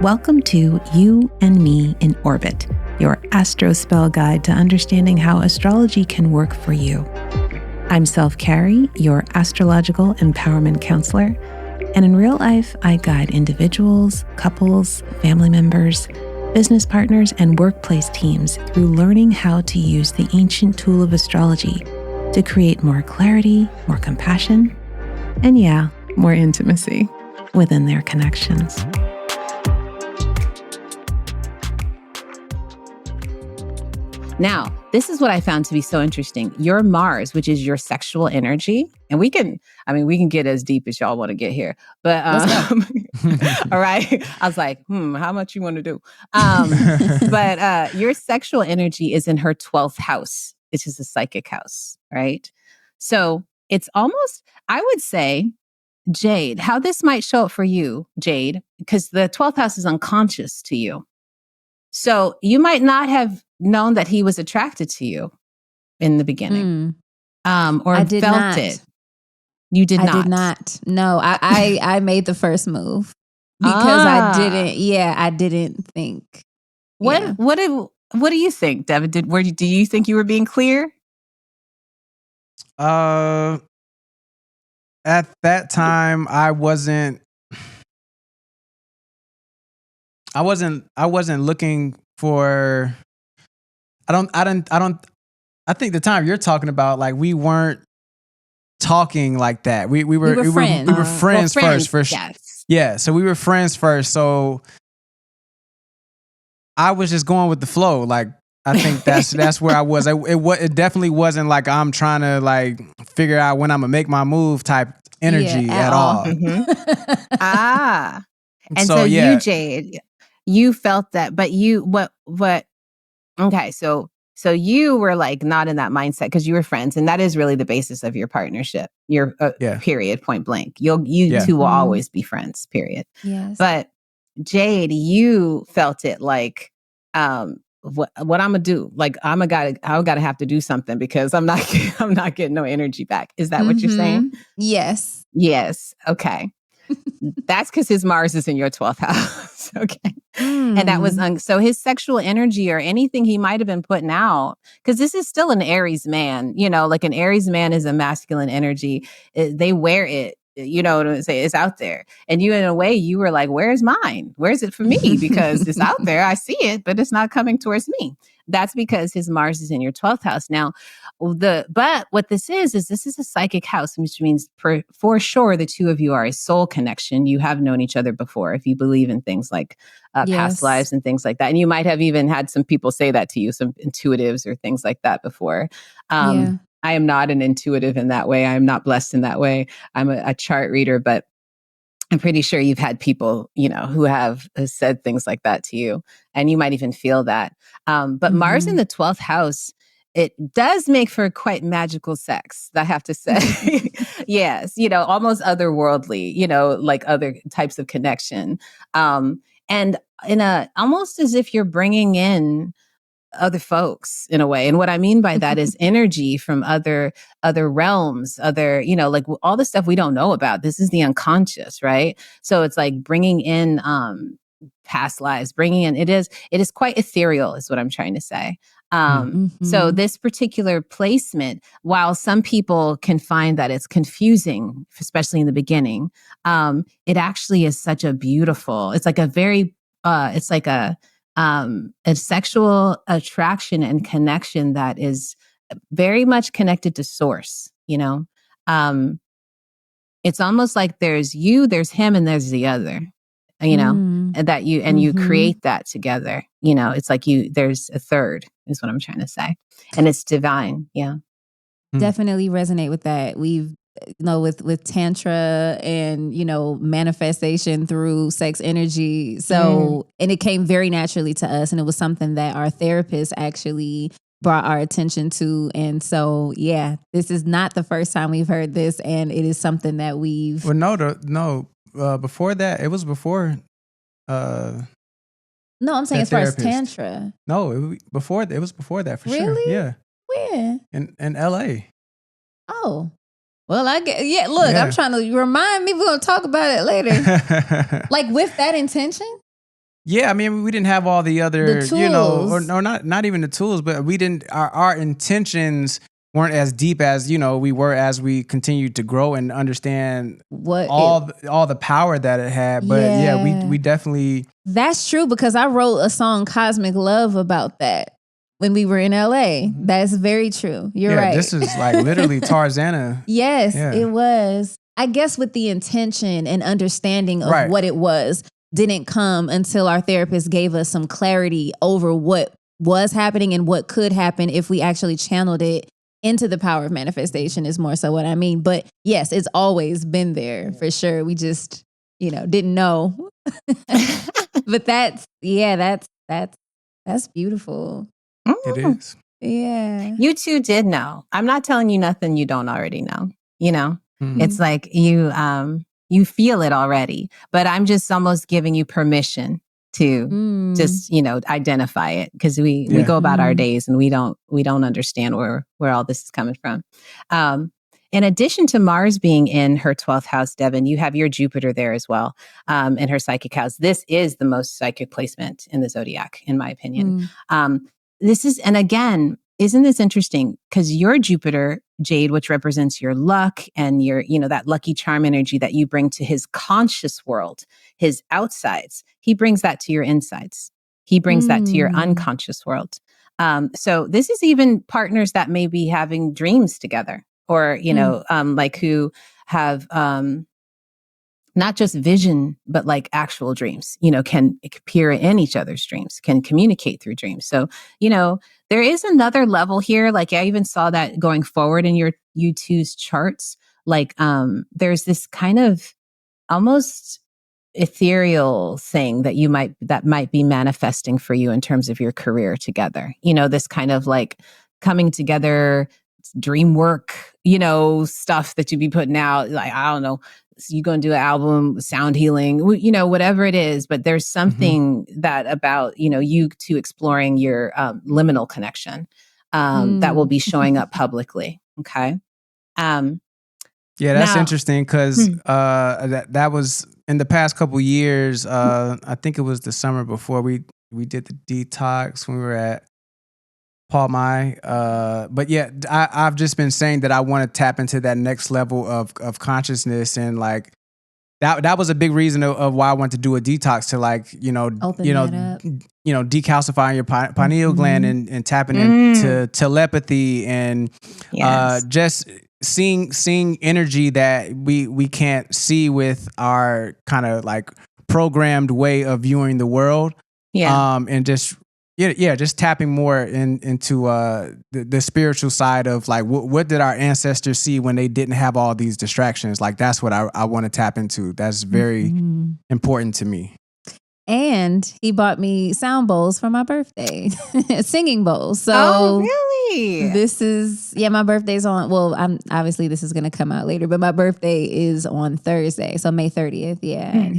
Welcome to You and Me in Orbit, your astro spell guide to understanding how astrology can work for you. I'm Self Carrie, your astrological empowerment counselor, and in real life, I guide individuals, couples, family members, business partners, and workplace teams through learning how to use the ancient tool of astrology to create more clarity, more compassion, and more intimacy within their connections. Now, this is what I found to be so interesting. Your Mars, which is your sexual energy, and we can get as deep as y'all want to get here. But all right. I was like, how much you want to do? But your sexual energy is in her 12th house, which is a psychic house, right? So it's almost, I would say, Jade, how this might show up for you, Jade, because the 12th house is unconscious to you. So you might not have known that he was attracted to you in the beginning, or I did felt not. it. You did not. I did not. No, I made the first move because I didn't think. What do you think, Devin? Do you think you were being clear? At that time, I wasn't looking for. I think the time you're talking about, like, we weren't talking like that. We were friends. We were friends first. Yes. Yeah. So we were friends first. So I was just going with the flow. Like, I think that's where I was. It definitely wasn't like I'm trying to like figure out when I'm gonna make my move type energy at all. Mm-hmm. And so you, Jade, you felt that, but you what? Okay, so you were like not in that mindset because you were friends, and that is really the basis of your partnership. Your period, point blank. You two will always be friends. Period. Yes. But Jade, you felt it like, what I'm gonna do? Like I gotta have to do something because I'm not getting no energy back. Is that what you're saying? Yes. Yes. Okay. That's because his Mars is in your 12th house. Okay. And that was, so his sexual energy or anything he might have been putting out, because this is still an Aries man, like an Aries man is a masculine energy. They wear it, to say it's out there. And you, in a way, you were like, where's mine? Where's it for me? Because it's out there. I see it, but it's not coming towards me. That's because his Mars is in your 12th house. Now, but what this is this is a psychic house, which means for sure the two of you are a soul connection. You have known each other before, if you believe in things like past lives and things like that. And you might have even had some people say that to you, some intuitives or things like that before. I am not an intuitive in that way. I'm not blessed in that way. I'm a chart reader, but I'm pretty sure you've had people, who have said things like that to you, and you might even feel that. But Mars in the 12th house, it does make for quite magical sex, I have to say. Yes, almost otherworldly, like other types of connection. And in almost as if you're bringing in other folks in a way. And what I mean by that is energy from other realms, like all the stuff we don't know about. This is the unconscious, right? So it's like bringing in past lives, it is quite ethereal is what I'm trying to say. So this particular placement, while some people can find that it's confusing, especially in the beginning, it actually is such a beautiful, it's like a very, it's like a sexual attraction and connection that is very much connected to source, it's almost like there's you, there's him, and there's the other, and that you create that together, it's like there's a third is what I'm trying to say. And it's divine. Yeah. Definitely resonate with that. We've, with Tantra and, manifestation through sex energy. So, and it came very naturally to us. And it was something that our therapist actually brought our attention to. And so, this is not the first time we've heard this. And it is something that we've... Well, before that, it was before... No, I'm saying as far as Tantra. No, it was before that for sure. Really? Yeah. Where? In LA. Oh. Well, I'm trying to remind me. We're going to talk about it later. Like with that intention? Yeah, I mean, we didn't have all the other, or not even the tools, but we didn't. Our intentions weren't as deep as we were as we continued to grow and understand all the power that it had. But we definitely. That's true, because I wrote a song, Cosmic Love, about that when we were in LA. That's very true. You're right. This is like literally Tarzana. Yes, it was. I guess with the intention and understanding of what it was didn't come until our therapist gave us some clarity over what was happening and what could happen if we actually channeled it into the power of manifestation, is more so what I mean. But yes, it's always been there for sure. We just, didn't know. But that's beautiful. It is. Yeah. You two did know. I'm not telling you nothing you don't already know. Mm-hmm. It's like you feel it already, but I'm just almost giving you permission to just, identify it, because we go about our days and we don't understand where all this is coming from. In addition to Mars being in her 12th house, Devin, you have your Jupiter there as well, in her psychic house. This is the most psychic placement in the zodiac, in my opinion. This is, and again, isn't this interesting? Because your Jupiter, Jade, which represents your luck and your, that lucky charm energy that you bring to his conscious world, his outsides, he brings that to your insides. He brings that to your unconscious world. So this is even partners that may be having dreams together, or, like who have not just vision, but like actual dreams, can appear in each other's dreams, can communicate through dreams. So, there is another level here. Like I even saw that going forward in your U2's charts. Like there's this kind of almost ethereal thing that might be manifesting for you in terms of your career together. This kind of like coming together, dream work, stuff that you'd be putting out. Like, I don't know, you're going to do an album, sound healing, whatever it is. But there's something that about, you two exploring your liminal connection that will be showing up publicly. Okay. Yeah, that's interesting, because that was in the past couple years. I think it was the summer before we did the detox when we were at Paul Mai. But yeah, I've just been saying that I want to tap into that next level of consciousness, and like that was a big reason of why I wanted to do a detox, to like decalcifying your pineal gland and tapping into telepathy and just seeing energy that we can't see with our kind of like programmed way of viewing the world. And just just tapping more into the spiritual side of like what did our ancestors see when they didn't have all these distractions. Like that's what I want to tap into. That's very important to me. And he bought me sound bowls for my birthday, singing bowls. So really? This is, my birthday's on, obviously this is going to come out later, but my birthday is on Thursday. So May 30th. Yeah. And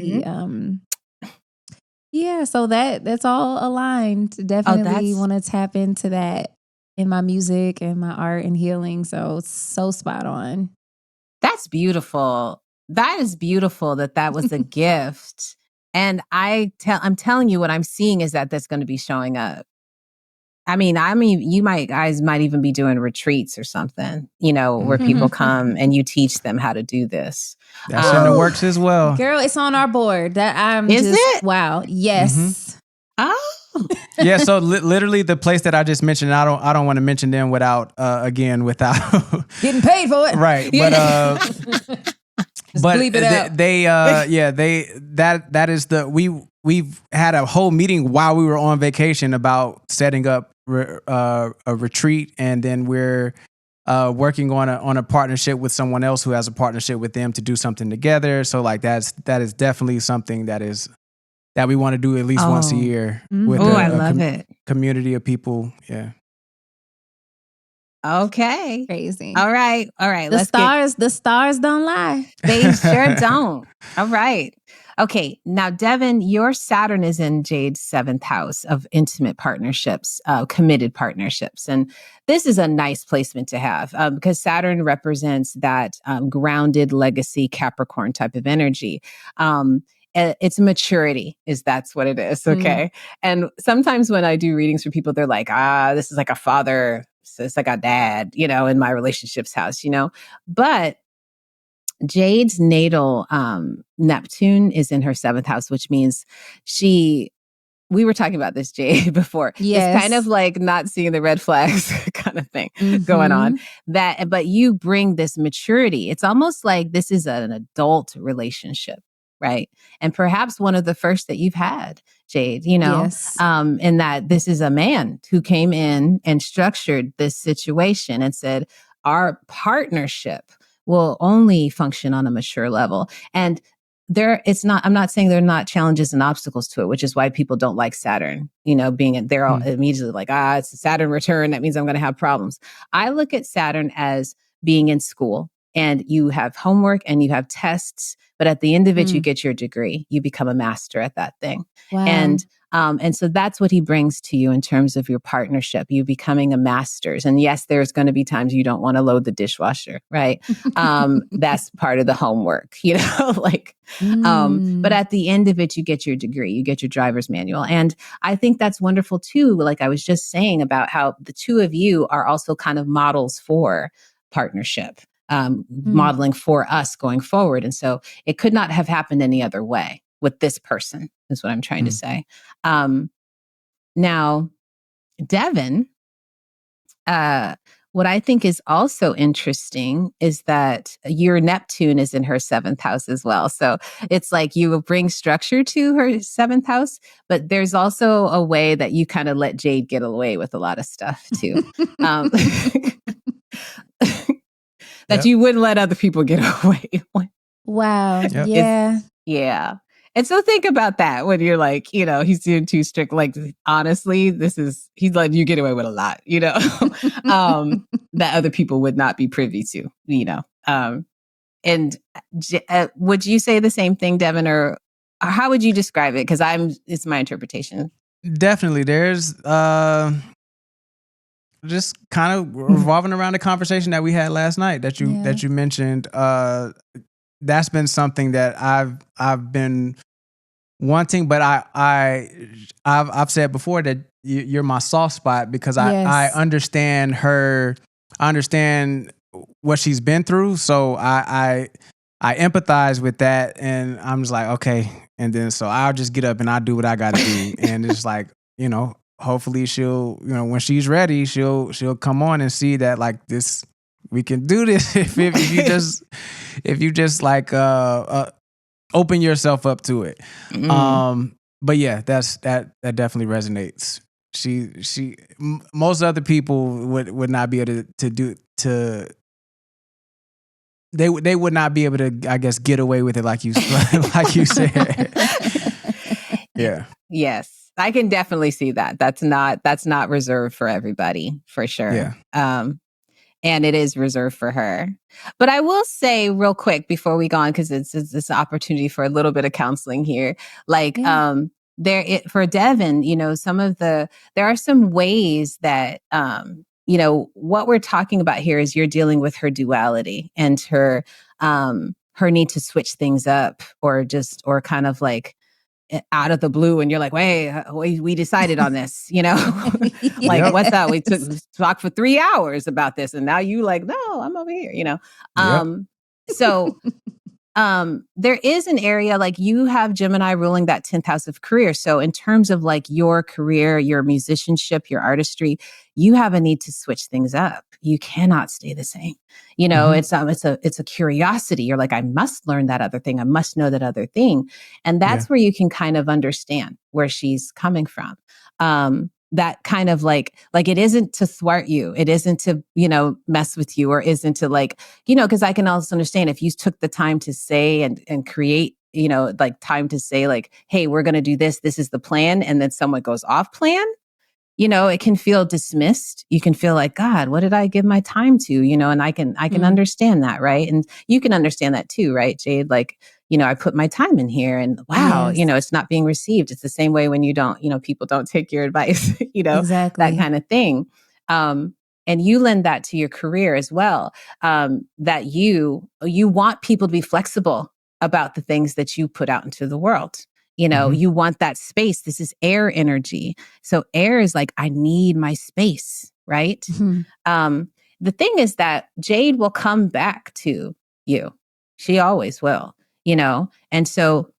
he, so that's all aligned. Definitely want to tap into that in my music and my art and healing. So it's so spot on. That's beautiful. That is beautiful that was a gift. And I'm telling you, what I'm seeing is that's going to be showing up. I mean, you guys might even be doing retreats or something, where people come and you teach them how to do this. That's in the works as well. Girl, it's on our board. Is it? Wow. Yes. Oh. Yeah, so literally the place that I just mentioned, I don't want to mention them without getting paid for it. Right. But bleep it out. That is we've had a whole meeting while we were on vacation about setting up a retreat, and then we're working on a partnership with someone else who has a partnership with them to do something together. So like that is definitely something that we want to do at least once a year with I love it. Community of people. Yeah. Okay. Crazy. All right. The stars don't lie. They sure don't. All right. Okay. Now, Devin, your Saturn is in Jade's 7th house of intimate partnerships, committed partnerships. And this is a nice placement to have because Saturn represents that grounded legacy Capricorn type of energy. it's maturity that's what it is. Okay. And sometimes when I do readings for people, they're like, this is like a father, so it's like a dad, in my relationships house, but Jade's natal Neptune is in her 7th house, which means we were talking about this, Jade, before. Yes. It's kind of like not seeing the red flags kind of thing going on. But you bring this maturity. It's almost like this is an adult relationship, right? And perhaps one of the first that you've had, Jade, Yes. in that this is a man who came in and structured this situation and said, our partnership will only function on a mature level. And I'm not saying there are not challenges and obstacles to it, which is why people don't like Saturn, they're all immediately like, it's a Saturn return. That means I'm going to have problems. I look at Saturn as being in school, and you have homework and you have tests, but at the end of it, you get your degree. You become a master at that thing. Wow. And so that's what he brings to you in terms of your partnership, you becoming a master's. And yes, there's going to be times you don't want to load the dishwasher, right? That's part of the homework, but at the end of it, you get your degree, you get your driver's manual. And I think that's wonderful too. Like I was just saying about how the two of you are also kind of models for partnership, modeling for us going forward. And so it could not have happened any other way with this person, is what I'm trying to say. Now, Devin, what I think is also interesting is that your Neptune is in her 7th house as well. So it's like you will bring structure to her 7th house, but there's also a way that you kind of let Jade get away with a lot of stuff too. That you wouldn't let other people get away with. Wow. Yeah. Yeah. And so think about that when you're like, he's doing too strict. Like, honestly, he's letting you get away with a lot, that other people would not be privy to, and would you say the same thing, Devin, or how would you describe it? Because it's my interpretation. Definitely. There's just kind of revolving around the conversation that we had last night that you mentioned. That's been something that I've been wanting, but I've said before that you're my soft spot because I understand her. I understand what she's been through, so I empathize with that, and I'm just like, okay. And then so I'll just get up and I'll do what I got to do, and it's like, hopefully she'll, when she's ready, she'll come on and see that like this. We can do this if you just like open yourself up to it. But yeah, that definitely resonates. She most other people would not be able they would not be able to, I guess, get away with it like you said. Yeah. Yes. I can definitely see that. That's not reserved for everybody, for sure. Yeah. And it is reserved for her. But I will say real quick before we go on, because it's this opportunity for a little bit of counseling here. Like, for Devin, there are some ways that, what we're talking about here is you're dealing with her duality and her need to switch things up or kind of like, out of the blue, and you're like, wait, we decided on this, like, what's up? We talked for 3 hours about this, and now you like, no, I'm over here, So there is an area, like you have Gemini ruling that 10th house of career. So in terms of like your career, your musicianship, your artistry, you have a need to switch things up. You cannot stay the same. It's a curiosity. You're like, I must learn that other thing. I must know that other thing. And that's where you can kind of understand where she's coming from. That kind of like it isn't to thwart you. It isn't to, mess with you, or isn't to like, because I can also understand if you took the time to say and create, like time to say like, hey, we're going to do this. This is the plan. And then someone goes off plan, it can feel dismissed. You can feel like, God, what did I give my time to? And I can understand that. Right. And you can understand that too, right, Jade? Like, I put my time in here and wow, it's not being received. It's the same way when you don't, people don't take your advice, exactly. that kind of thing. And you lend that to your career as well. That you want people to be flexible about the things that you put out into the world. You know, you want that space. This is air energy. So air is like, I need my space, right? The thing is that Jade will come back to you. She always will, you know? And so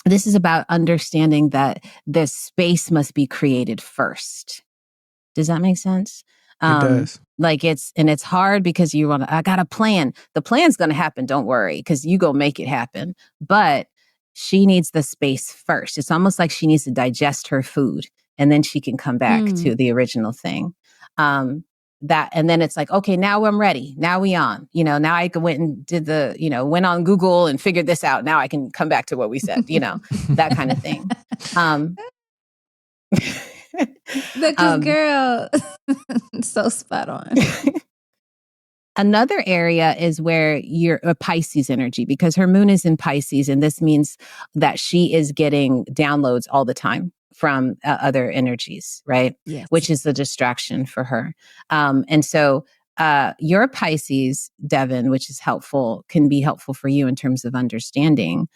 this is about understanding that this space must be created first. Does that make sense? It does. Like it's hard because I got a plan. The plan's going to happen. Don't worry, because you go make it happen. But she needs the space first. It's almost like she needs to digest her food and then she can come back to the original thing. And then it's like, okay, now I'm ready. Now we on, you know, now I went and did went on Google and figured this out. Now I can come back to what we said, you know, that kind of thing. Because girl, so spot on. Another area is where you're a Pisces energy, because her moon is in Pisces. And this means that she is getting downloads all the time from other energies, right? Yes. Which is the distraction for her. And so your Pisces, Devin, which is helpful, can be helpful for you in terms of understanding.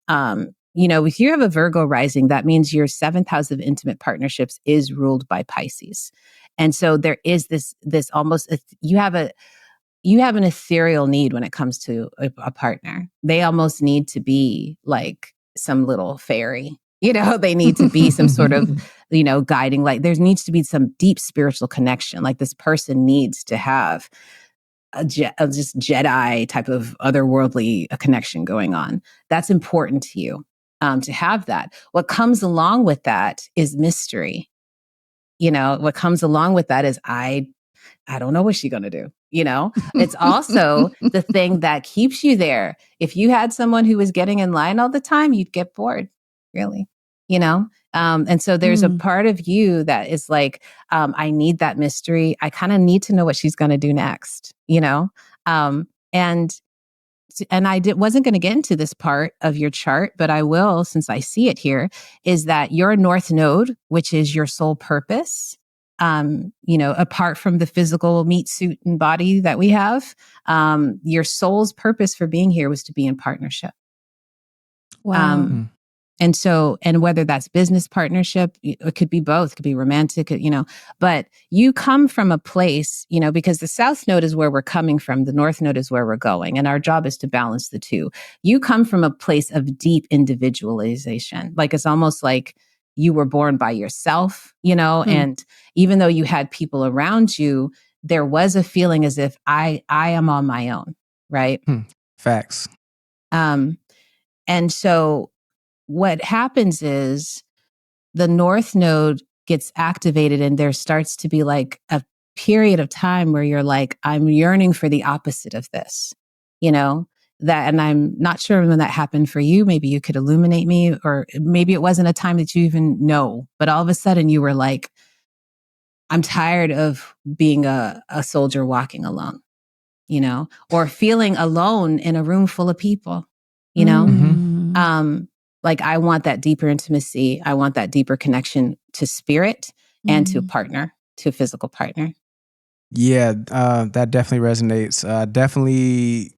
You know, if you have a Virgo rising, that means your 7th house of intimate partnerships is ruled by Pisces. And so there is this almost, you have an ethereal need when it comes to a partner. They almost need to be like some little fairy, you know, they need to be some sort of, you know, guiding light. There needs to be some deep spiritual connection. Like this person needs to have a just Jedi type of otherworldly connection going on. That's important to you, to have that. What comes along with that is mystery. You know, what comes along with that is I don't know what she's going to do. You know, it's also the thing that keeps you there. If you had someone who was getting in line all the time, you'd get bored, really, you know? And so there's a part of you that is like, I need that mystery. I kind of need to know what she's going to do next, you know? And I wasn't going to get into this part of your chart, but I will, since I see it here, is that your North Node, which is your soul purpose, you know, apart from the physical meat suit and body that we have, your soul's purpose for being here was to be in partnership. Wow. And so, and whether that's business partnership, it could be both, it could be romantic, you know, but you come from a place, you know, because the South Node is where we're coming from. The North Node is where we're going. And our job is to balance the two. You come from a place of deep individualization. Like, it's almost like you were born by yourself, you know, and even though you had people around you, there was a feeling as if I am on my own, right? Facts. And so what happens is the North Node gets activated and there starts to be like a period of time where you're like, I'm yearning for the opposite of this, you know, that, and I'm not sure when that happened for you. Maybe you could illuminate me, or maybe it wasn't a time that you even know, but all of a sudden you were like, I'm tired of being a soldier walking alone, you know, or feeling alone in a room full of people, you know? Like, I want that deeper intimacy. I want that deeper connection to spirit and to a partner, to a physical partner. Yeah, that definitely resonates. Definitely,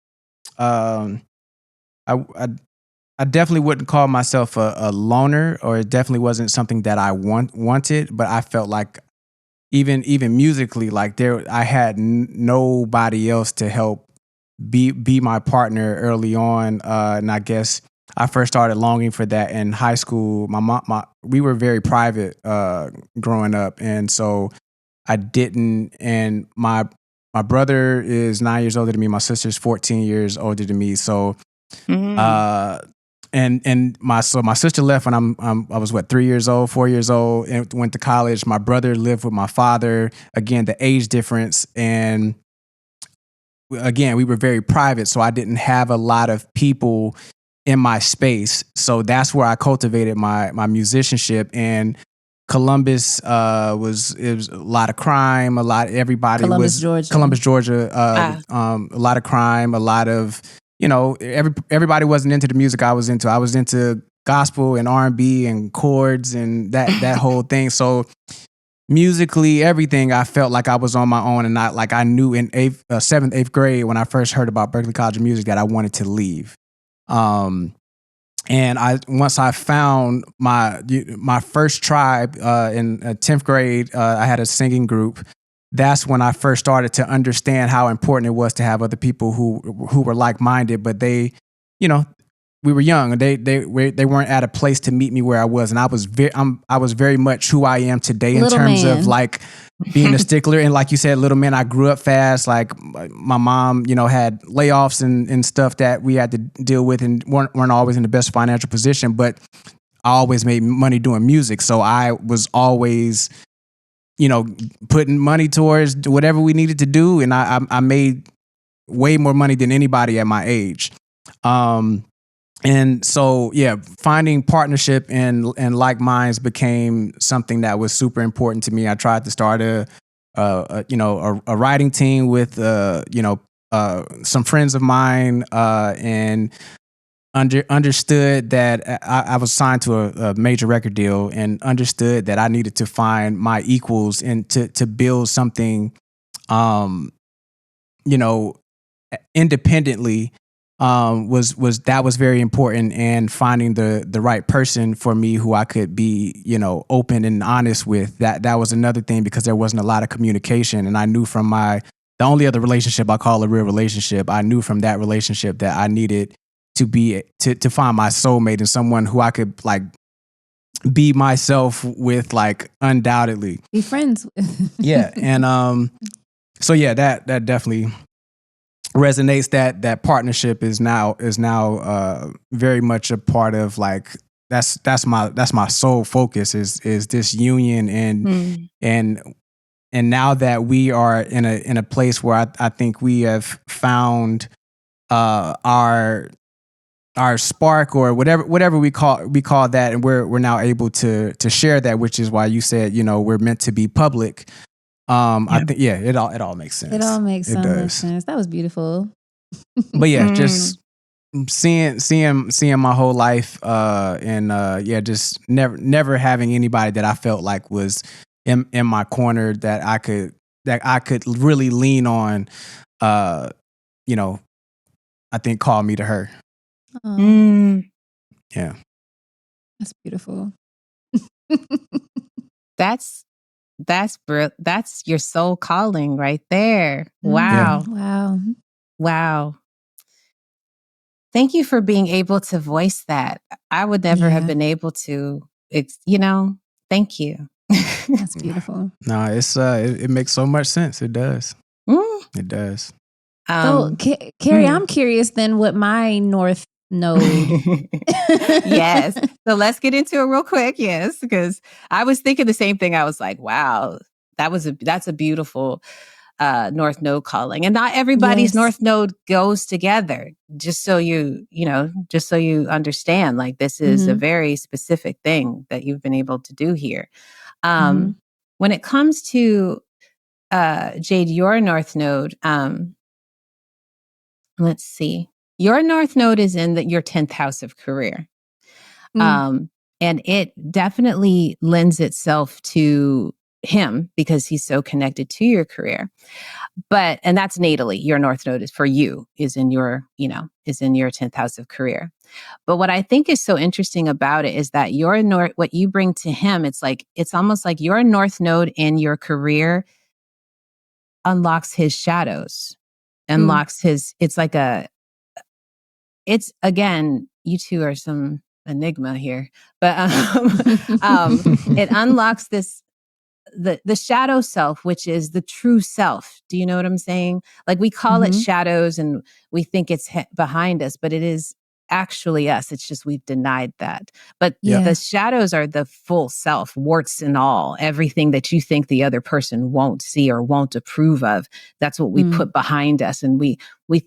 I definitely wouldn't call myself a loner, or it definitely wasn't something that I wanted. But I felt like even musically, like I had nobody else to help be my partner early on, and I guess I first started longing for that in high school. We were very private growing up, and so I didn't. And my brother is 9 years older than me. My sister's 14 years older than me. So, and my sister left when I was 4 years old, and went to college. My brother lived with my father. Again, the age difference, and again, we were very private, so I didn't have a lot of people in my space. So that's where I cultivated my musicianship. And Columbus was a lot of crime, Columbus, Georgia, a lot of crime, a lot of, you know, everybody wasn't into the music I was into. I was into gospel and R&B and chords and that whole thing. So musically, everything, I felt like I was on my own, and not like I knew in 7th, 8th grade when I first heard about Berklee College of Music that I wanted to leave. And once I found my first tribe in 10th grade, I had a singing group. That's when I first started to understand how important it was to have other people who were like-minded, but they, we were young, and they weren't at a place to meet me where I was, and I was very much who I am today in terms of like being a stickler. And like you said, little man, I grew up fast. Like my mom, had layoffs and stuff that we had to deal with, and weren't always in the best financial position. But I always made money doing music, so I was always, putting money towards whatever we needed to do, and I made way more money than anybody at my age. And so, finding partnership and like minds became something that was super important to me. I tried to start a writing team with some friends of mine, and understood that I was signed to a major record deal, and understood that I needed to find my equals and to build something, independently. Was very important, and finding the right person for me who I could be, open and honest with. That was another thing, because there wasn't a lot of communication, and I knew from the only other relationship I call a real relationship, I knew from that relationship that I needed to find my soulmate, and someone who I could like be myself with, like undoubtedly be friends with. Yeah. And so that definitely resonates. That partnership is now very much a part of, like, that's my sole focus is this union. And now that we are in a place where I think we have found our spark, or whatever we call that, and we're now able to share that, which is why you said, we're meant to be public. I think it all makes sense. It all makes so much sense. That was beautiful. But just seeing my whole life, and just never having anybody that I felt like was in my corner that I could really lean on. I think called me to her. Yeah, that's beautiful. That's your soul calling right there. Wow. Wow. Thank you for being able to voice that. I would never have been able to, thank you. That's beautiful. No, it's it makes so much sense. It does. It does. So, Carrie, I'm curious then what my North Node. Yes. So let's get into it real quick. Yes, because I was thinking the same thing. I was like, wow, that's a beautiful North Node calling. And not everybody's North Node goes together. Just so you understand, like, this is a very specific thing that you've been able to do here. When it comes to Jade, your North Node, let's see. Your North Node is in your 10th house of career. And it definitely lends itself to him because he's so connected to your career. And that's natally, your North Node is for you, is in your 10th house of career. But what I think is so interesting about it is that what you bring to him, it's almost like your North Node in your career unlocks his shadows, it's again, you two are some enigma here, but it unlocks the shadow self, which is the true self. Do you know what I'm saying? Like, we call it shadows and we think it's behind us, but it is actually us. It's just we've denied that. But the shadows are the full self, warts and all, everything that you think the other person won't see or won't approve of. That's what we put behind us. And we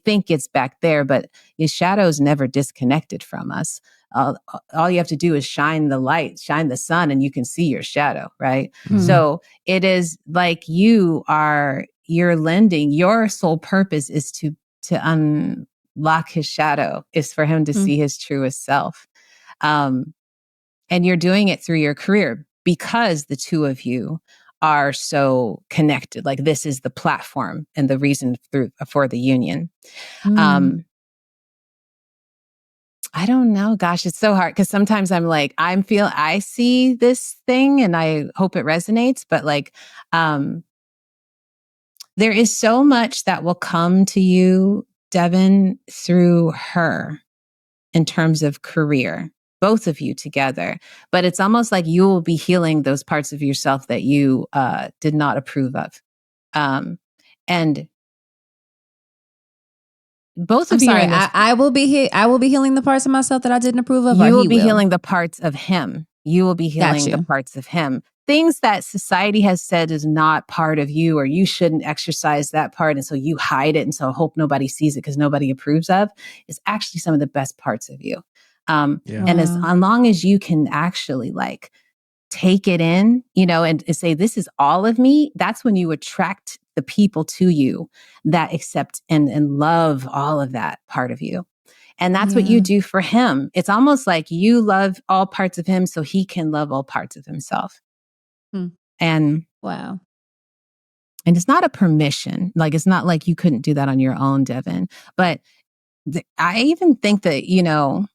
think it's back there, but the shadows never disconnected from us. All you have to do is shine the light, shine the sun, and you can see your shadow, right? So it is like you're lending, your sole purpose is to unlock his shadow, is for him to see his truest self. And you're doing it through your career because the two of you are so connected. Like, this is the platform and the reason for the union. I don't know. Gosh, it's so hard because sometimes I'm like, I see this thing and I hope it resonates, but like, there is so much that will come to you, Devin, through her in terms of career, both of you together. But it's almost like you will be healing those parts of yourself that you did not approve of. And both I'm of you sorry. are in this. I will be healing the parts of myself that I didn't approve of. You will be healing the parts of him. You will be healing the parts of him. Things that society has said is not part of you, or you shouldn't exercise that part, and so you hide it, and so hope nobody sees it because nobody approves of, is actually some of the best parts of you. And as long as you can actually like take it in, you know, and say, this is all of me, that's when you attract the people to you that accept and love all of that part of you. And that's what you do for him. It's almost like you love all parts of him so he can love all parts of himself. And wow. And it's not a permission. Like, it's not like you couldn't do that on your own, Devin. But I even think that, you know,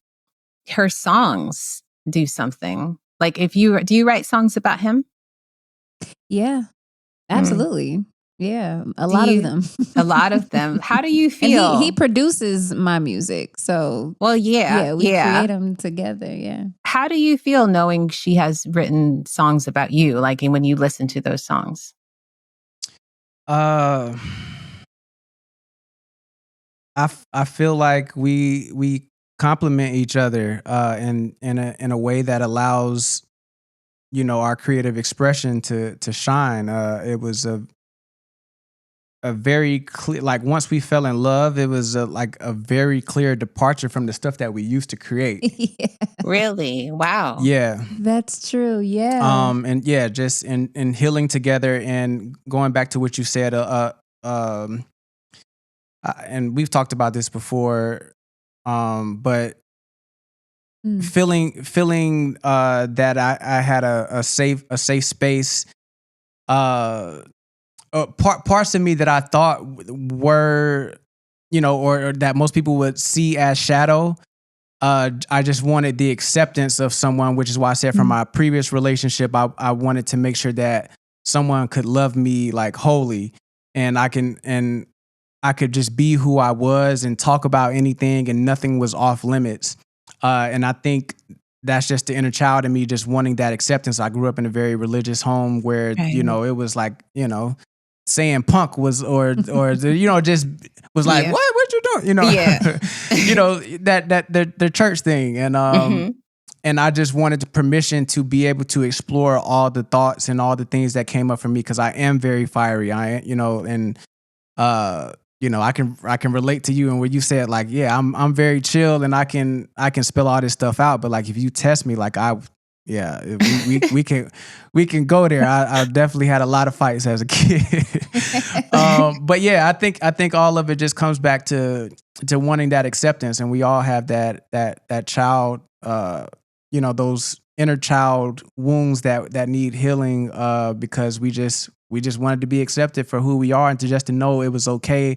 her songs do something. Like, do you write songs about him? Yeah, absolutely. Yeah, a lot of them. A lot of them. How do you feel? And he produces my music, so we create them together. Yeah. How do you feel knowing she has written songs about you? Like, when you listen to those songs? I feel like we complement each other in a way that allows, you know, our creative expression to shine. It was a very clear, like, once we fell in love, it was a very clear departure from the stuff that we used to create. Yeah. Really? Wow. Yeah. That's true. Yeah. And yeah, just in healing together, and going back to what you said, and we've talked about this before, but feeling that I had a safe space, parts of me that I thought were, you know, or that most people would see as shadow. I just wanted the acceptance of someone, which is why I said from my previous relationship, I wanted to make sure that someone could love me like wholly, and I could just be who I was and talk about anything, and nothing was off limits. And I think that's just the inner child in me, just wanting that acceptance. I grew up in a very religious home where, you know, it was like, you know, saying punk was, or you know, just was like, what you doing? You know, you know, that the church thing. And, and I just wanted the permission to be able to explore all the thoughts and all the things that came up for me. 'Cause I am very fiery. You know, and, you know, I can relate to you, and where you said like, yeah, I'm very chill, and I can spill all this stuff out. But like, if you test me, like we can go there. I definitely had a lot of fights as a kid. But yeah, I think all of it just comes back to wanting that acceptance, and we all have that child, you know, those inner child wounds that need healing, because we just wanted to be accepted for who we are, and to know it was okay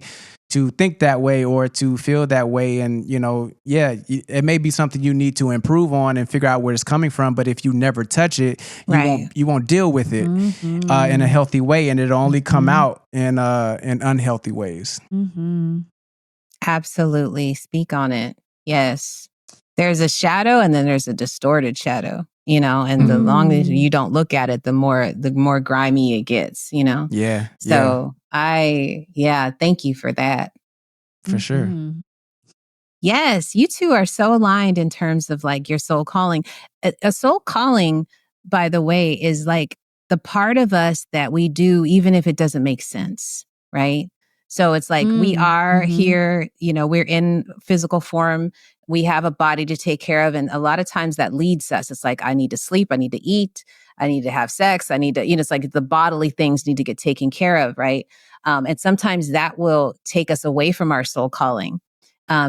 to think that way or to feel that way. And, you know, yeah, it may be something you need to improve on and figure out where it's coming from. But if you never touch it, you won't deal with it in a healthy way, and it'll only come out in unhealthy ways. Absolutely. Speak on it. Yes. There's a shadow, and then there's a distorted shadow, you know, and the longer you don't look at it, the more grimy it gets, you know? Yeah. So thank you for that. For sure. Yes, you two are so aligned in terms of like your soul calling. A soul calling, by the way, is like the part of us that we do even if it doesn't make sense, right? So it's like we are here, you know, we're in physical form. We have a body to take care of. And a lot of times that leads us. It's like, I need to sleep. I need to eat. I need to have sex. I need to, you know, it's like the bodily things need to get taken care of, right? And sometimes that will take us away from our soul calling.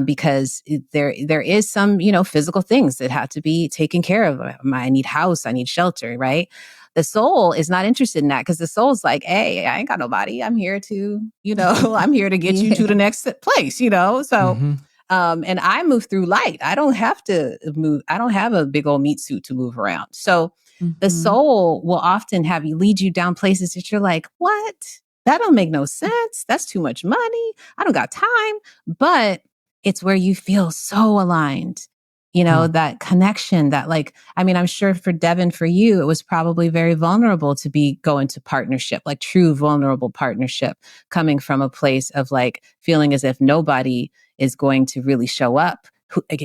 Because there is some, you know, physical things that have to be taken care of. I need house, I need shelter, right? The soul is not interested in that, because the soul's like, hey, I ain't got nobody. I'm here to, you know, I'm here to get you to the next place, you know? So And I move through light. I don't have to move. I don't have a big old meat suit to move around. So the soul will often have you lead you down places that you're like, what? That don't make no sense. That's too much money. I don't got time. But it's where you feel so aligned. You know, that connection that like, I mean, I'm sure for Devin, for you, it was probably very vulnerable to go into partnership, like true vulnerable partnership, coming from a place of like feeling as if nobody is going to really show up.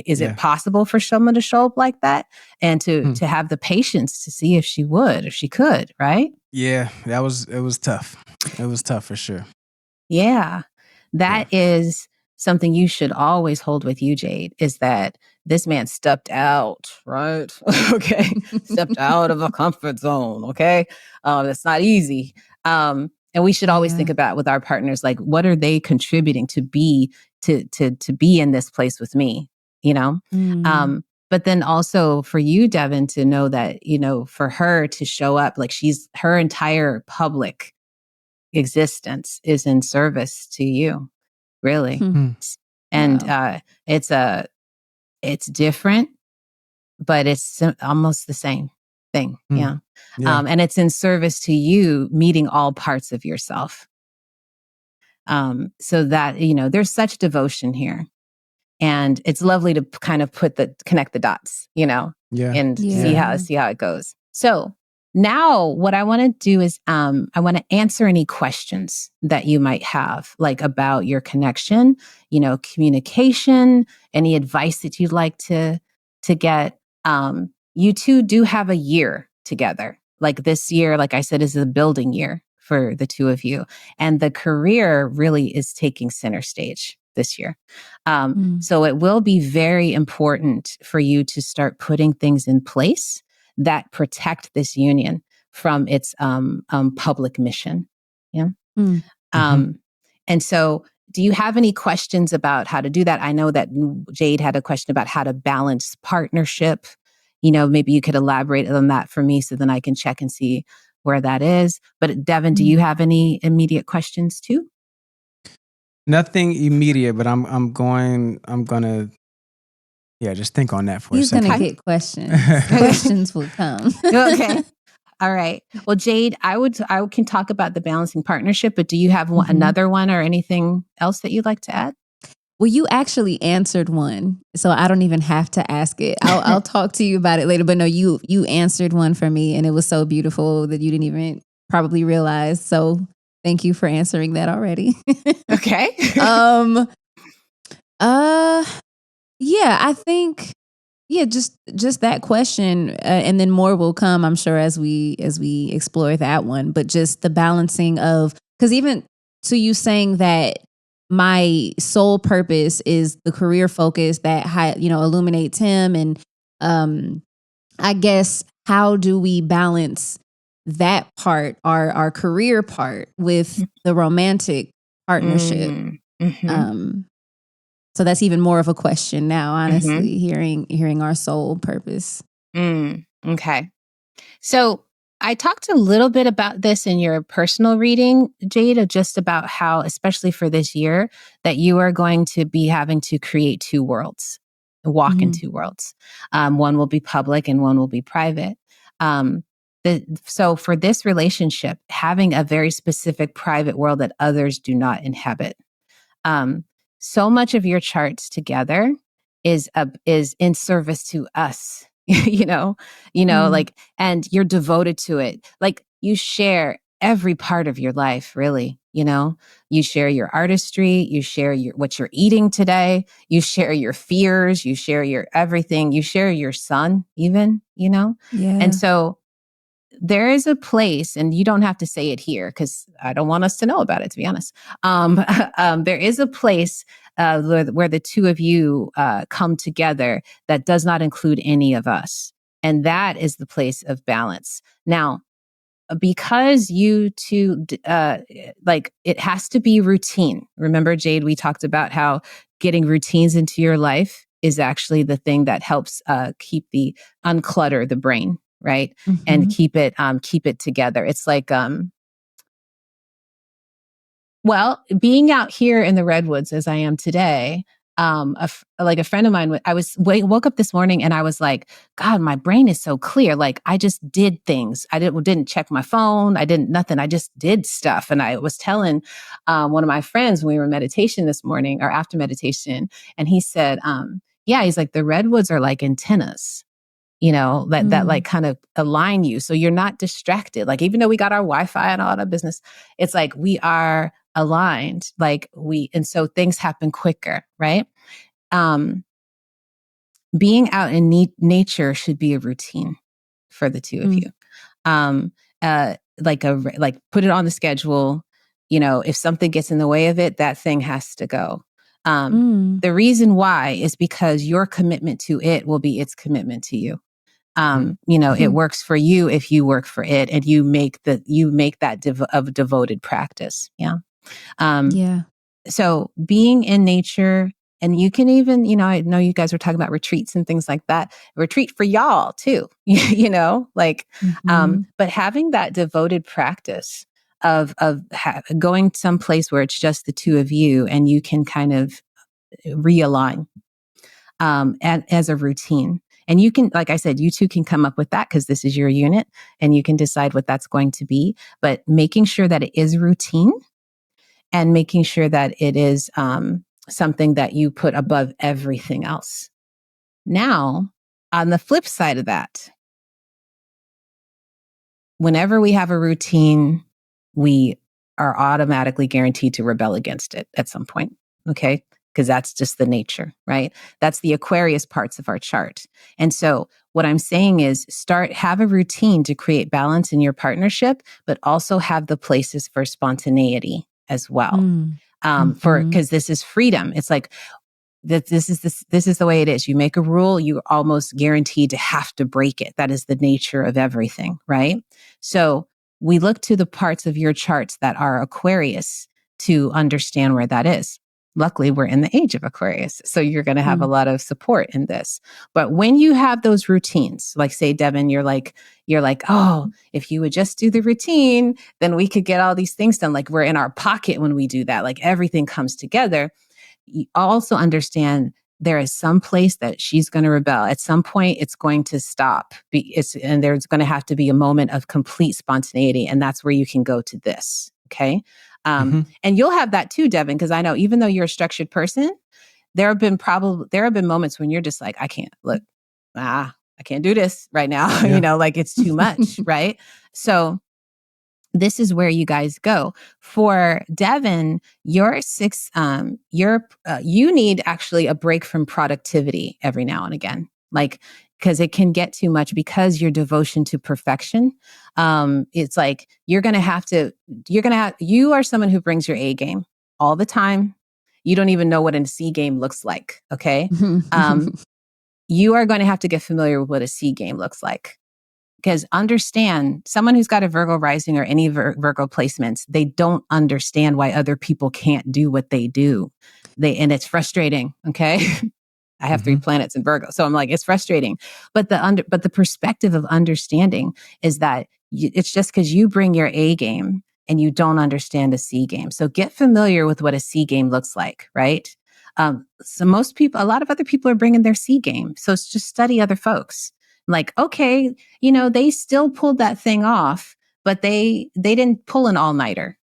Is it possible for someone to show up like that? And to have the patience to see if she could, right? Yeah, it was tough. It was tough for sure. Yeah. That is something you should always hold with you, Jade, is that this man stepped out, right? Okay. Stepped out of a comfort zone. Okay. That's not easy. And we should always think about with our partners, like, what are they contributing to be in this place with me, you know? But then also for you, Devin, to know that, you know, for her to show up, like her entire public existence is in service to you, really. And it's different, but it's almost the same thing. Yeah. And it's in service to you meeting all parts of yourself. So that, you know, there's such devotion here. And it's lovely to kind of connect the dots, you know, and see how it goes. So now what I want to do is I want to answer any questions that you might have, like about your connection, you know, communication, any advice that you'd like to get. You two do have a year together. Like this year, like I said, is a building year for the two of you. And the career really is taking center stage this year. So it will be very important for you to start putting things in place that protect this union from its public mission. Yeah. And so do you have any questions about how to do that? I know that Jade had a question about how to balance partnership. You know, maybe you could elaborate on that for me so then I can check and see where that is. But Devin, do you have any immediate questions too? Nothing immediate, but I'm gonna just think on that for a second. He's gonna get questions. Questions will come. Okay. All right. Well, Jade, I can talk about the balancing partnership, but do you have another one or anything else that you'd like to add? Well, you actually answered one, so I don't even have to ask it. I'll talk to you about it later. But no, you answered one for me, and it was so beautiful that you didn't even probably realize. So thank you for answering that already. Okay. Yeah, I think just that question, and then more will come, I'm sure, as we explore that one. But just the balancing of, because even to you saying that my sole purpose is the career focus that illuminates him, and I guess how do we balance that part, our career part, with the romantic partnership? So that's even more of a question now, honestly, hearing our soul purpose. Okay. So I talked a little bit about this in your personal reading, Jade, just about how, especially for this year, that you are going to be having to create two worlds, walk in two worlds. One will be public and one will be private. So for this relationship, having a very specific private world that others do not inhabit. So much of your charts together is in service to us, like, and you're devoted to it. Like, you share every part of your life, really. You share your artistry, you share what you're eating today, you share your fears, you share your everything, you share your son, even, Yeah. And so there is a place, and you don't have to say it here because I don't want us to know about it, to be honest. There is a place where the two of you come together that does not include any of us. And that is the place of balance. Now, because you two, it has to be routine. Remember, Jade, we talked about how getting routines into your life is actually the thing that helps unclutter the brain, right? And keep it together. It's like, being out here in the redwoods as I am today, like a friend of mine, woke up this morning and I was like, God, my brain is so clear. Like I just did things. I didn't check my phone. I didn't nothing. I just did stuff. And I was telling one of my friends when we were in meditation this morning or after meditation, and he said, yeah, he's like, the redwoods are like antennas, that like kind of align you. So you're not distracted. Like, even though we got our Wi-Fi and all that business, it's like we are aligned, and so things happen quicker, right? Being out in nature should be a routine for the two of you. Like put it on the schedule. If something gets in the way of it, that thing has to go. The reason why is because your commitment to it will be its commitment to you. It works for you if you work for it, and you make that a devoted practice. Yeah. So being in nature, and you can even, I know you guys were talking about retreats and things like that. Retreat for y'all too, but having that devoted practice of going someplace where it's just the two of you, and you can kind of realign as a routine. And you can, like I said, you two can come up with that because this is your unit, and you can decide what that's going to be. But making sure that it is routine, and making sure that it is something that you put above everything else. Now, on the flip side of that, whenever we have a routine, we are automatically guaranteed to rebel against it at some point. Okay. Because that's just the nature, right? That's the Aquarius parts of our chart. And so what I'm saying is have a routine to create balance in your partnership, but also have the places for spontaneity as well. Because this is freedom. It's like that. This is the way it is. You make a rule, you're almost guaranteed to have to break it. That is the nature of everything, right? So we look to the parts of your charts that are Aquarius to understand where that is. Luckily, we're in the age of Aquarius, so you're going to have a lot of support in this. But when you have those routines, like say, Devin, you're like, oh, if you would just do the routine, then we could get all these things done. Like we're in our pocket when we do that. Like everything comes together. You also understand there is some place that she's going to rebel. At some point, it's going to stop. And there's going to have to be a moment of complete spontaneity, and that's where you can go to this. Okay. And you'll have that too, Devin, because I know even though you're a structured person, there have been moments when you're just like, I can't do this right now. Yeah. Like it's too much. Right. So this is where you guys go. For Devin, your six, you need actually a break from productivity every now and again. Like, because it can get too much because your devotion to perfection. It's like you are someone who brings your A game all the time. You don't even know what a C game looks like. Okay. You are going to have to get familiar with what a C game looks like. Because understand, someone who's got a Virgo rising or any Virgo placements, they don't understand why other people can't do what they do. And it's frustrating. Okay. I have 3 planets in Virgo. So I'm like, it's frustrating. But the perspective of understanding is that it's just because you bring your A game and you don't understand a C game. So get familiar with what a C game looks like, right? So a lot of other people are bringing their C game. So it's just study other folks. Like, okay, they still pulled that thing off, but they didn't pull an all-nighter,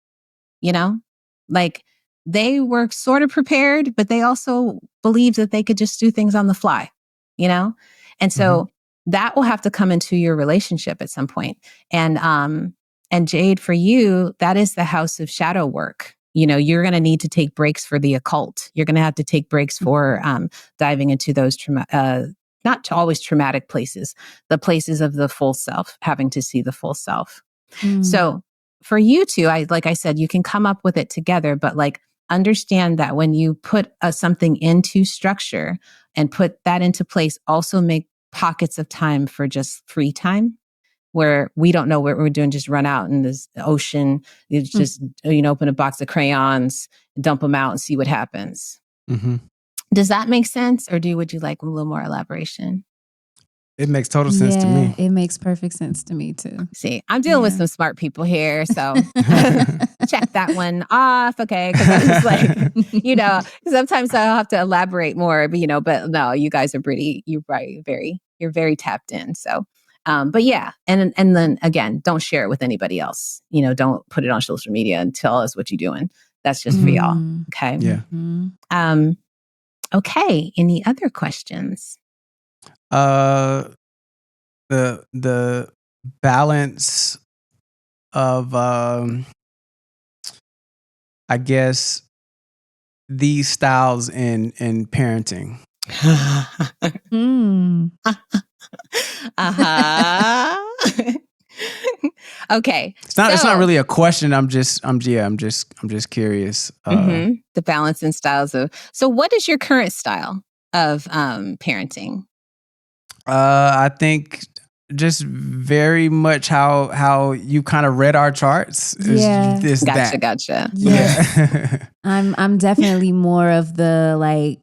like they were sort of prepared, but they also believed that they could just do things on the fly, And so that will have to come into your relationship at some point. And Jade, for you, that is the house of shadow work. You're going to need to take breaks for the occult. You're going to have to take breaks for diving into those not always traumatic places, the places of the full self, having to see the full self. So for you two, like I said, you can come up with it together, but like understand that when you put something into structure and put that into place, also make pockets of time for just free time where we don't know what we're doing, just run out in this ocean, you just, open a box of crayons, dump them out and see what happens. Does that make sense? Or would you like a little more elaboration? It makes total sense to me. It makes perfect sense to me too. See, I'm dealing with some smart people here, so check that one off, okay? Because I was like, sometimes I'll have to elaborate more, but no, you guys are you're very tapped in. So, but yeah, and then again, don't share it with anybody else. Don't put it on social media and tell us what you're doing. That's just for y'all, okay? Yeah. Okay. Any other questions? The balance of I guess these styles in parenting. Okay. It's not really a question. I'm just curious. The balance and styles so what is your current style of parenting? I think just very much how you kind of read our charts. Gotcha. Yeah. I'm definitely more of the like,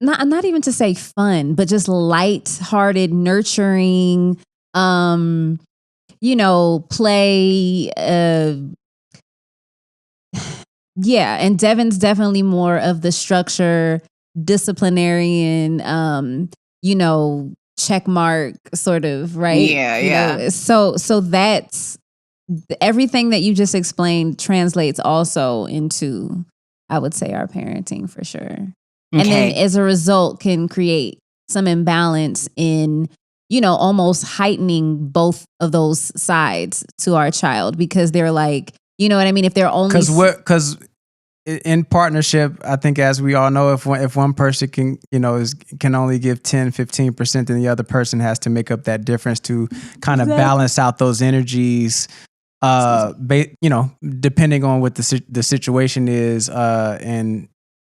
not even to say fun, but just light-hearted, nurturing, play. Yeah, and Devin's definitely more of the structure, disciplinarian, check mark sort of, right? Yeah. So that's everything that you just explained translates also into, I would say, our parenting for sure. Okay. And then as a result can create some imbalance in, almost heightening both of those sides to our child, because they're like, you know what I mean? If they're only because in partnership, I think, as we all know, if one person can only give 10-15%, then the other person has to make up that difference to kind of balance out those energies. Depending on what the situation is, and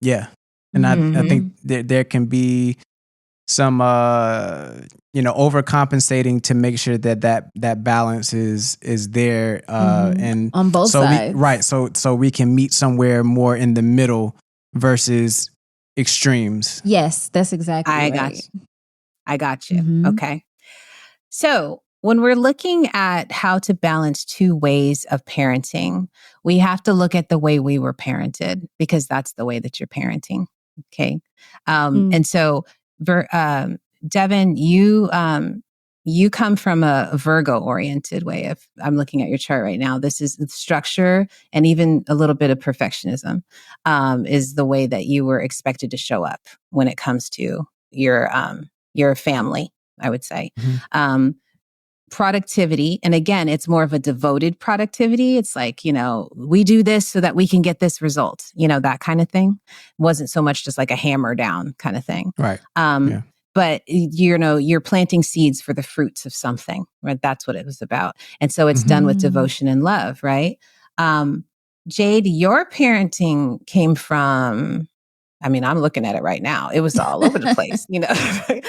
yeah, and I think there can be some overcompensating to make sure that balance is there, and on both sides, so we can meet somewhere more in the middle versus extremes. Yes, that's exactly right. I got you. Okay, so when we're looking at how to balance two ways of parenting, we have to look at the way we were parented, because that's the way that you're parenting. Okay. And so, Devin, you come from a Virgo oriented way of, I'm looking at your chart right now. This is the structure and even a little bit of perfectionism, is the way that you were expected to show up when it comes to your family, I would say. Productivity. And again, it's more of a devoted productivity. It's like, we do this so that we can get this result, that kind of thing. Wasn't so much just like a hammer down kind of thing. Right. But, you're planting seeds for the fruits of something, right? That's what it was about. And so it's done with devotion and love, right? Jade, your parenting came from, I'm looking at it right now. It was all over the place, it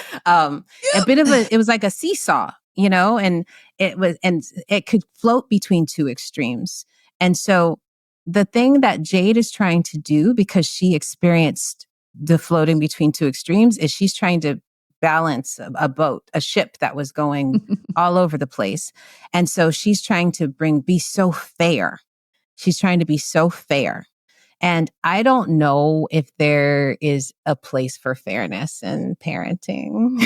was like a seesaw, and it could float between two extremes. And so the thing that Jade is trying to do, because she experienced the floating between two extremes, is she's trying to balance a ship that was going all over the place. And so she's trying to be so fair. She's trying to be so fair. And I don't know if there is a place for fairness in parenting,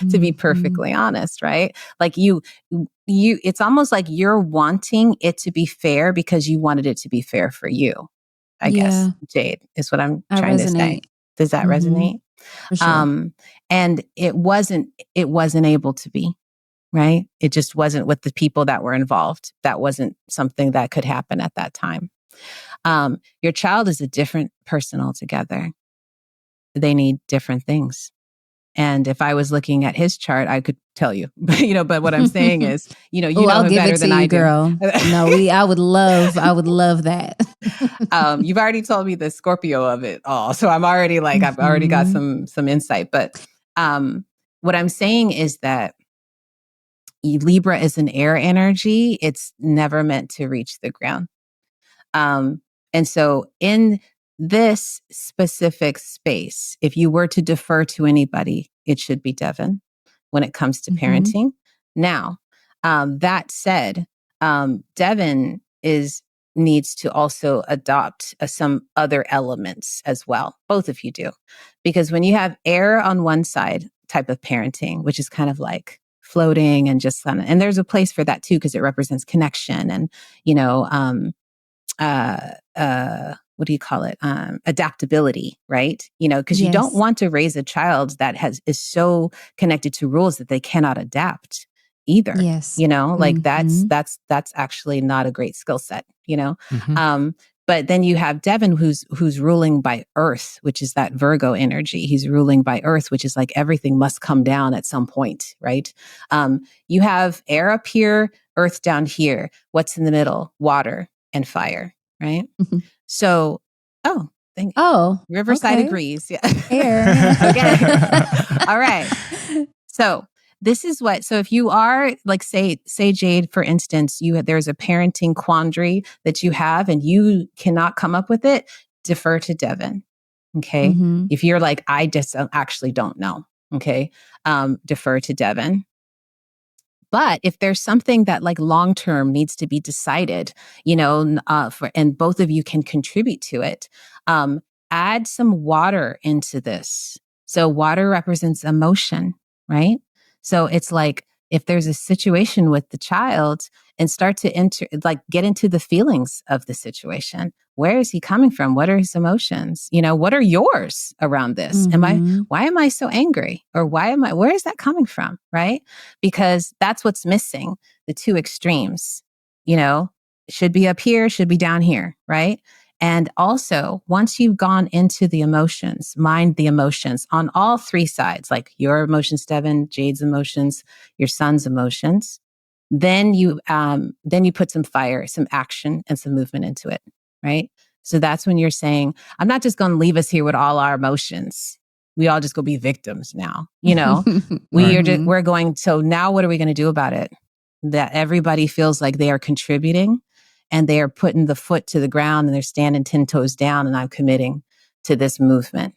to be perfectly honest, right? Like it's almost like you're wanting it to be fair because you wanted it to be fair for you, I guess, Jade, is what I'm trying to say. Does that resonate? For sure. And it wasn't able to be, right? It just wasn't with the people that were involved. That wasn't something that could happen at that time. Your child is a different person altogether. They need different things. And if I was looking at his chart, I could tell you, but what I'm saying is, I'll give better it to than you, I do. girl. No, I would love that. You've already told me the Scorpio of it all. So I'm already I've already got some insight. But what I'm saying is that Libra is an air energy. It's never meant to reach the ground. And so in this specific space, if you were to defer to anybody, it should be Devin, when it comes to parenting. Now, that said, Devin needs to also adopt some other elements as well. Both of you do. Because when you have air on one side type of parenting, which is kind of like floating and just kind of, and there's a place for that too, because it represents connection and, what do you call it? Adaptability, right? Because you don't want to raise a child that is so connected to rules that they cannot adapt either. Yes. That's actually not a great skill set, but then you have Devin who's ruling by earth, which is that Virgo energy. He's ruling by earth, which is like everything must come down at some point, right? You have air up here, earth down here. What's in the middle? Water and fire, right? So, Riverside agrees. Yeah. Air. Okay. All right. So this is so if you are like, say Jade, for instance, there's a parenting quandary that you have and you cannot come up with it, defer to Devin. Okay. If you're like, I just actually don't know. Okay. Defer to Devin. But if there's something that like long-term needs to be decided, and both of you can contribute to it, add some water into this. So water represents emotion, right? So it's like, if there's a situation with the child and start to get into the feelings of the situation. Where is he coming from? What are his emotions? What are yours around this? Why am I so angry? Or where is that coming from? Right? Because that's what's missing. The two extremes, should be up here, should be down here. Right? And also, once you've gone into the emotions, mind the emotions on all three sides, like your emotions, Devin, Jade's emotions, your son's emotions, then you put some fire, some action, and some movement into it, right? So that's when you're saying, I'm not just going to leave us here with all our emotions. We all just go be victims now, we're going, so now what are we going to do about it? That everybody feels like they are contributing. And they are putting the foot to the ground and they're standing 10 toes down and I'm committing to this movement.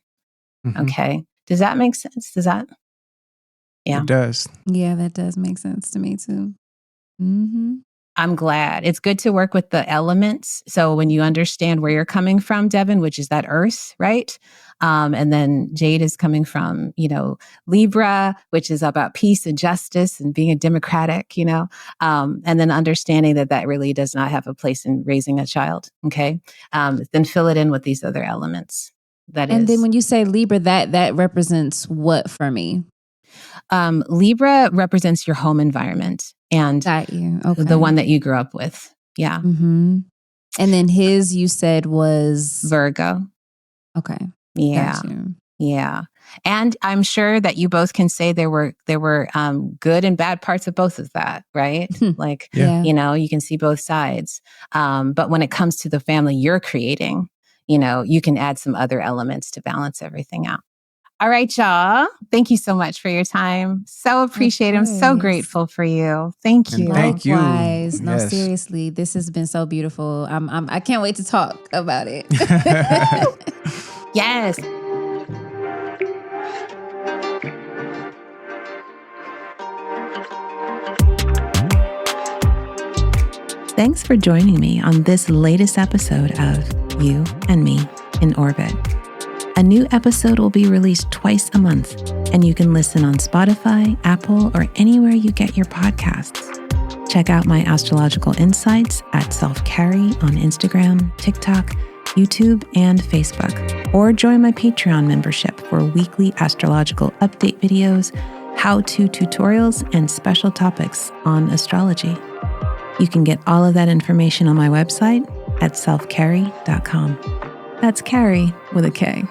Okay. Does that make sense? Yeah. It does. Yeah, that does make sense to me too. I'm glad. It's good to work with the elements. So when you understand where you're coming from, Devin, which is that earth, right? And then Jade is coming from, Libra, which is about peace and justice and being a democratic, and then understanding that really does not have a place in raising a child. Okay. Then fill it in with these other elements. And then when you say Libra, that represents what for me? Libra represents your home environment and the one that you grew up with. Yeah. And then his, you said, was Virgo. Okay. Yeah. Yeah. And I'm sure that you both can say there were good and bad parts of both of that, right? Like, you can see both sides. But when it comes to the family you're creating, you can add some other elements to balance everything out. All right, y'all. Thank you so much for your time. So appreciate it. I'm so grateful for you. Thank you. Thank you. Likewise. No, seriously, this has been so beautiful. I can't wait to talk about it. Yes. Thanks for joining me on this latest episode of You and Me in Orbit. A new episode will be released twice a month, and you can listen on Spotify, Apple, or anywhere you get your podcasts. Check out my astrological insights at Self-Carry on Instagram, TikTok, YouTube, and Facebook. Or join my Patreon membership for weekly astrological update videos, how-to tutorials, and special topics on astrology. You can get all of that information on my website at selfcarry.com. That's Carrie with a K.